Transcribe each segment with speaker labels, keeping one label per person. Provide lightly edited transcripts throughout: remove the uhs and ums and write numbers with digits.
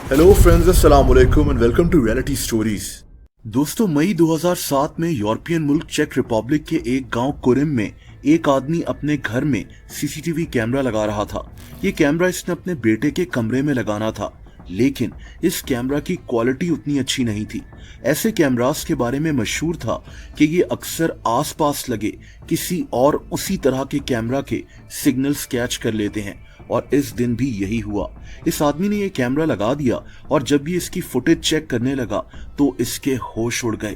Speaker 1: Hello friends, अस्सलाम वालेकुम and welcome to reality stories. दोस्तों, मई 2007 में यूरोपियन मुल्क चेक रिपब्लिक के एक गांव कुरिम में एक आदमी अपने घर में सीसीटीवी कैमरा लगा रहा था। ये कैमरा इसने अपने बेटे के कमरे में लगाना था, लेकिन इस कैमरा की क्वालिटी उतनी अच्छी नहीं थी। ऐसे कैमरास के बारे में मशहूर था कि ये अक्सर आसपास लगे किसी और उसी तरह के कैमरा के सिग्नल्स कैच कर लेते हैं, और इस दिन भी यही हुआ। इस आदमी ने ये कैमरा लगा दिया और जब ये इसकी फुटेज चेक करने लगा तो इसके होश उड़ गए।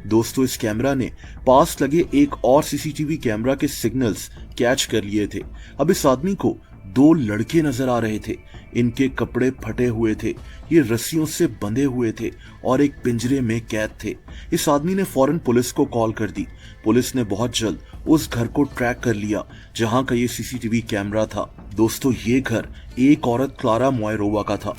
Speaker 1: दोस्तों, इस कैमरा ने पास लगे एक और सीसीटीवी कैमरा के सिग्नल्स कैच कर लिए थे। अब इस आदमी को दो लड़के नजर आ रहे थे। इनके कपड़े फटे हुए थे, ये रस्सियों से बंधे हुए थे और एक पिंजरे में कैद थे। इस आदमी ने फौरन पुलिस को कॉल कर दी। पुलिस ने बहुत जल्द उस घर को ट्रैक कर लिया जहां का ये सीसीटीवी कैमरा था। दोस्तों, ये घर एक औरत क्लारा मोइरोवा का था।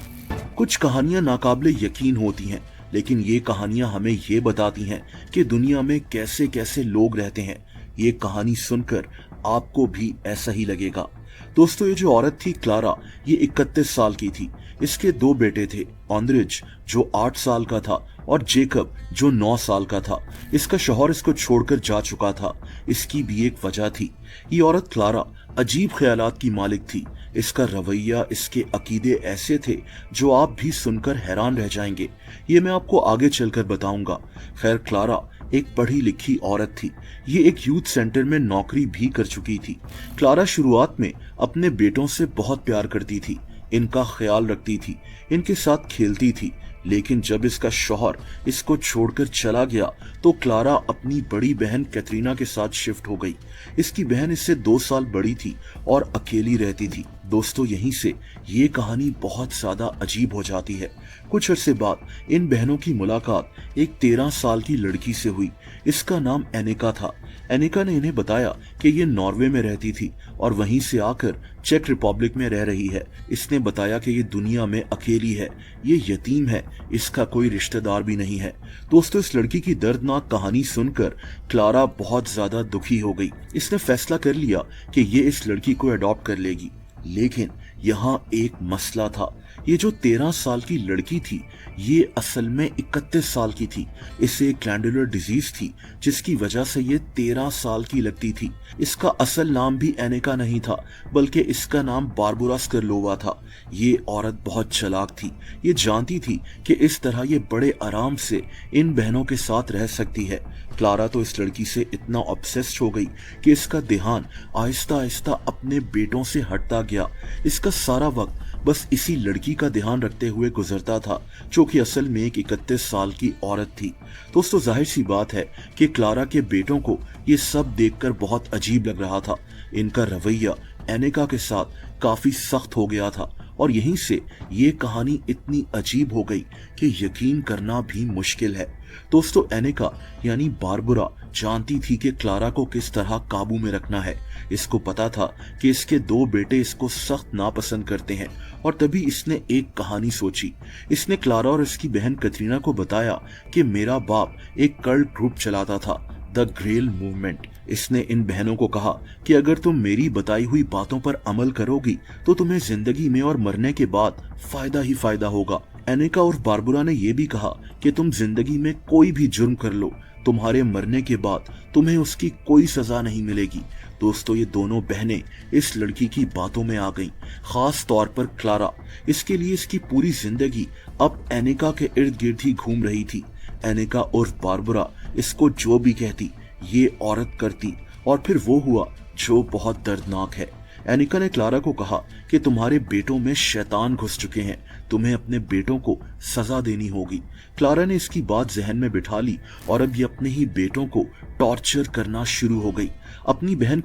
Speaker 1: कुछ कहानियां नाकाबिले यकीन होती हैं, लेकिन ये कहानियां हमें ये बताती हैं कि दुनिया में कैसे कैसे लोग रहते हैं। ये कहानी सुनकर आपको भी ऐसा ही लगेगा। दोस्तों, ये जो औरत थी क्लारा, ये 31 साल की थी। इसके दो बेटे थे, ऑन्ड्रिज जो 8 साल का था और जेकब जो 9 साल का था। इसका शौहर इसको छोड़कर जा चुका था। इसकी भी एक वजह थी। ये औरत क्लारा अजीब ख्यालात की मालिक थी। इसका रवैया, इसके अकीदे ऐसे थे जो आप भी सुनकर हैरान रह जाएंगे। ये मैं आपको आगे चलकर बताऊंगा। खैर, क्लारा एक पढ़ी लिखी औरत थी। ये एक यूथ सेंटर में नौकरी भी कर चुकी थी। क्लारा शुरुआत में अपने बेटों से बहुत प्यार करती थी, इनका ख्याल रखती थी, इनके साथ खेलती थी। लेकिन जब इसका शौहर इसको छोड़कर चला गया तो क्लारा अपनी बड़ी बहन कैटरीना के साथ शिफ्ट हो गई। इसकी बहन इससे 2 साल बड़ी थी और अकेली रहती थी। दोस्तों, यहीं से ये कहानी बहुत ज्यादा अजीब हो जाती है। कुछ अरसे बाद इन बहनों की मुलाकात एक 13 साल की लड़की से हुई। इसका नाम एनिका था। एनिका ने इन्हें बताया कि ये नॉर्वे में रहती थी और वहीं से आकर चेक रिपब्लिक में रह रही है। इसने बताया कि ये दुनिया में अकेली है, ये यतीम है, इसका कोई रिश्तेदार भी नहीं है। दोस्तों, इस लड़की की दर्दनाक कहानी सुनकर क्लारा बहुत ज्यादा दुखी हो गई। इसने फैसला कर लिया कि ये इस लड़की को अडॉप्ट कर लेगी। लेकिन यहाँ एक मसला था। ये जो 13 साल की लड़की थी, ये असल में 31 साल की थी। इसे एक ग्लैंडुलर डिजीज थी जिसकी वजह से ये 13 साल की लगती थी। इसका असल नाम भी एनिका नहीं था, बल्कि इसका नाम बारबुरा स्करलोवा था। ये औरत बहुत चालाक थी। ये जानती थी कि इस तरह ये बड़े आराम से इन बहनों के साथ रह सकती है। क्लारा तो इस लड़की से इतना ऑब्सेस्ड हो गई कि इसका ध्यान आहिस्ता आहिस्ता अपने बेटों से हटता गया। इसका सारा वक्त बस इसी लड़की का ध्यान रखते हुए गुजरता था, जो कि असल में एक 31 साल की औरत थी। दोस्तों, जाहिर सी बात है कि क्लारा के बेटों को ये सब देखकर बहुत अजीब लग रहा था। इनका रवैया एनिका के साथ काफी सख्त हो गया था और यहीं से ये कहानी इतनी अजीब हो गई कि यकीन करना भी मुश्किल है। दोस्तों, एनिका यानी बारबुरा जानती थी कि क्लारा को किस तरह काबू में रखना है। इसको पता था कि इसके 2 बेटे इसको सख्त नापसंद करते हैं और तभी इसने एक कहानी सोची। इसने क्लारा और इसकी बहन कैटरीना को बताया कि मेरा बाप एक कल्ट ग्रुप चलाता था, द ग्रेल मूवमेंट। इसने इन बहनों को कहा कि अगर तुम मेरी बताई हुई बातों पर अमल करोगी तो तुम्हें जिंदगी में और मरने के बाद फायदा ही फायदा होगा। एनिका और बारबुरा ने यह भी कहा कि तुम जिंदगी में कोई भी जुर्म कर लो, तुम्हारे मरने के बाद तुम्हें उसकी कोई सजा नहीं मिलेगी। दोस्तों, ये दोनों बहनें इस लड़की की बातों में आ गईं, खास तौर पर क्लारा। इसके लिए इसकी पूरी जिंदगी अब एनिका के इर्द गिर्द ही घूम रही थी। एनिका और बारबुरा इसको जो भी कहती ये औरत करती, और फिर वो हुआ जो बहुत दर्दनाक है। एनिका ने क्लारा को कहा कि तुम्हारे बेटों में शैतान घुस चुके हैं, तुम्हें अपने बेटों को सजा देनी होगी। क्लारा ने इसकी बात जहन में बिठा ली और अब ये अपने ही बेटों को टॉर्चर करना शुरू हो गई, अपनी बहन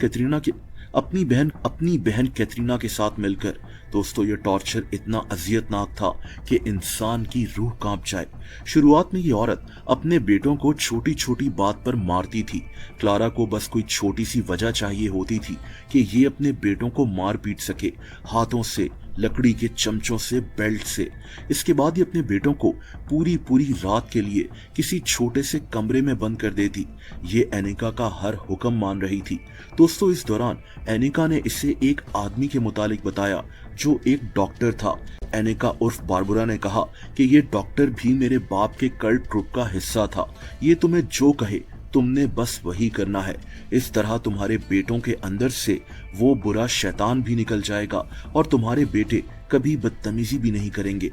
Speaker 1: कैटरीना के साथ मिलकर। दोस्तों, ये टॉर्चर इतना अजियतनाक था कि इंसान की रूह कांप जाए। शुरुआत में ये औरत अपने बेटों को छोटी छोटी बात पर मारती थी। क्लारा को बस कोई छोटी सी वजह चाहिए होती थी कि ये अपने बेटों को मार पीट सके, हाथों से, लकड़ी के चमचों से, बेल्ट से। इसके बाद ही अपने बेटों को पूरी पूरी रात के लिए किसी छोटे से कमरे में बंद कर देती। ये एनिका का हर हुक्म मान रही थी। दोस्तों, इस दौरान एनिका ने इसे एक आदमी के मुतालिक बताया जो एक डॉक्टर था। एनिका उर्फ बारबरा ने कहा कि ये डॉक्टर भी मेरे बाप के कल्ट ग्रुप का हिस्सा था। ये तुम्हें जो कहे तुमने बस वही करना है। इस तरह तुम्हारे बेटों के अंदर से वो बुरा शैतान भी निकल जाएगा और तुम्हारे बेटे कभी बदतमीजी भी नहीं करेंगे।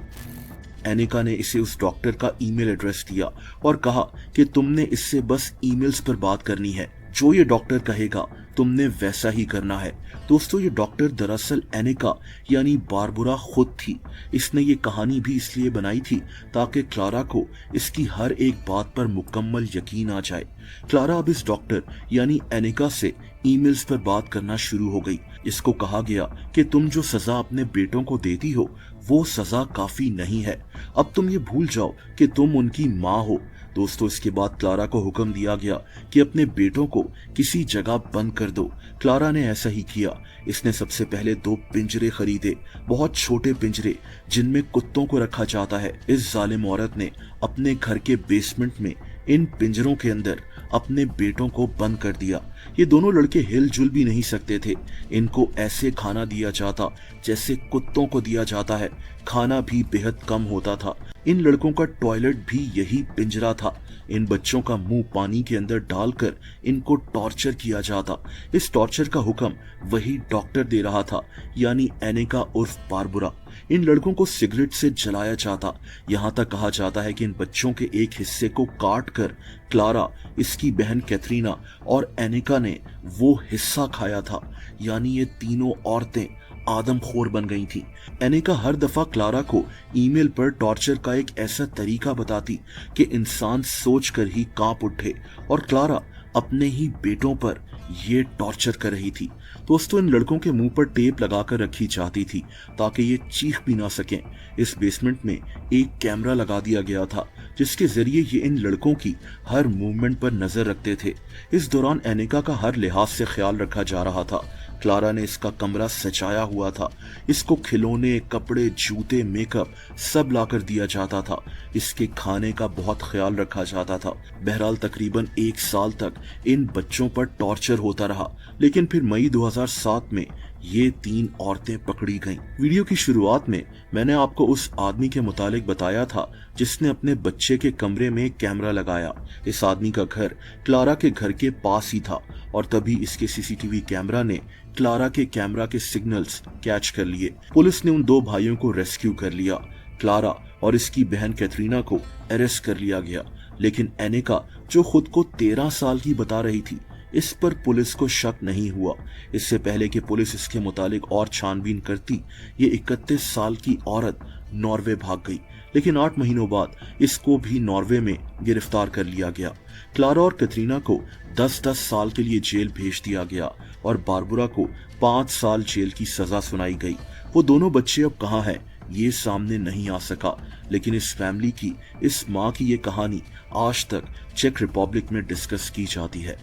Speaker 1: एनिका ने इसे उस डॉक्टर का ईमेल एड्रेस दिया और कहा कि तुमने इससे बस ईमेल्स पर बात करनी है, जो ये डॉक्टर कहेगा तुमने वैसा ही करना है। दोस्तों, ये डॉक्टर दरअसल एनिका यानी बारबरा खुद थी। इसने ये कहानी भी इसलिए बनाई थी ताकि क्लारा को इसकी हर एक बात पर मुकम्मल यकीन आ जाए। क्लारा अब इस डॉक्टर यानी एनिका से ईमेल्स पर बात करना शुरू हो गई। इसको कहा गया कि तुम जो सजा अपने बेटों को देती हो वो सजा काफी नहीं है, अब तुम ये भूल जाओ कि तुम उनकी माँ हो। दोस्तों, इसके बाद क्लारा को हुक्म दिया गया कि अपने बेटों को किसी जगह बंद कर दो। क्लारा ने ऐसा ही किया। इसने सबसे पहले 2 पिंजरे खरीदे, बहुत छोटे पिंजरे जिनमें कुत्तों को रखा जाता है। इस जालिम औरत ने अपने घर के बेसमेंट में इन पिंजरों के अंदर अपने बेटों को बंद कर दिया। ये दोनों लड़के हिलजुल भी नहीं सकते थे। इनको ऐसे खाना दिया जाता जैसे कुत्तों को दिया जाता है। खाना भी बेहद कम होता था। इन लड़कों का टॉयलेट भी यही पिंजरा था। इन बच्चों का मुंह पानी के अंदर डालकर इनको टॉर्चर किया जाता। इस टॉर्चर का हुक्म वही डॉक्टर दे रहा था, यानी एनिका उर्फ बारबरा। इन लड़कों को सिगरेट से जलाया जाता। यहाँ तक कहा जाता है कि इन बच्चों के एक हिस्से को काट कर क्लारा, इसकी बहन कैथरीना और एनिका ने वो हिस्सा खाया था। यानी ये तीनों औरतें आदमखोर बन गई थी। एनिका हर दफा क्लारा को ईमेल पर टॉर्चर का एक ऐसा तरीका बताती कि इंसान सोचकर ही कांप उठे, और क्लारा अपने ही बेटों पर ये टॉर्चर कर रही थी। दोस्तों, इन लड़कों के मुंह पर टेप लगाकर रखी जाती थी ताकि ये चीख भी ना सकें। इस बेसमेंट में एक कैमरा लगा दिया गया था जिसके जरिए ये इन लड़कों की हर मूवमेंट पर नजर रखते थे। इस दौरान एनिका का हर लिहाज से ख्याल रखा जा रहा था। क्लारा ने इसका कमरा सजाया हुआ था। इसको खिलौने, कपड़े, जूते, मेकअप सब लाकर दिया जाता था। इसके खाने का बहुत ख्याल रखा जाता था। बहरहाल तकरीबन 1 साल तक इन बच्चों पर टॉर्चर होता रहा, लेकिन फिर मई 2007 में ये 3 औरतें पकड़ी गईं। वीडियो की शुरुआत में मैंने आपको उस आदमी के मुतालिक बताया था जिसने अपने बच्चे के कमरे में कैमरा लगाया। इस आदमी का घर क्लारा के घर के पास ही था और तभी इसके सीसीटीवी कैमरा ने क्लारा के कैमरा के सिग्नल्स कैच कर लिए। पुलिस ने उन 2 भाइयों को रेस्क्यू कर लिया। क्लारा और इसकी बहन कैथरीना को अरेस्ट कर लिया गया, लेकिन एनिका, जो खुद को 13 साल की बता रही थी, इस पर पुलिस को शक नहीं हुआ। इससे पहले कि पुलिस इसके मुतालिक और छानबीन करती, ये 31 साल की औरत नॉर्वे भाग गई, लेकिन 8 महीनों बाद इसको भी नॉर्वे में गिरफ्तार कर लिया गया। क्लारा और कैथरीना को 10-10 साल के लिए जेल भेज दिया गया और बारबरा को 5 साल जेल की सजा सुनाई गई। वो दोनों बच्चे अब कहाँ हैं ये सामने नहीं आ सका, लेकिन इस फैमिली की, इस माँ की ये कहानी आज तक चेक रिपब्लिक में डिस्कस की जाती है।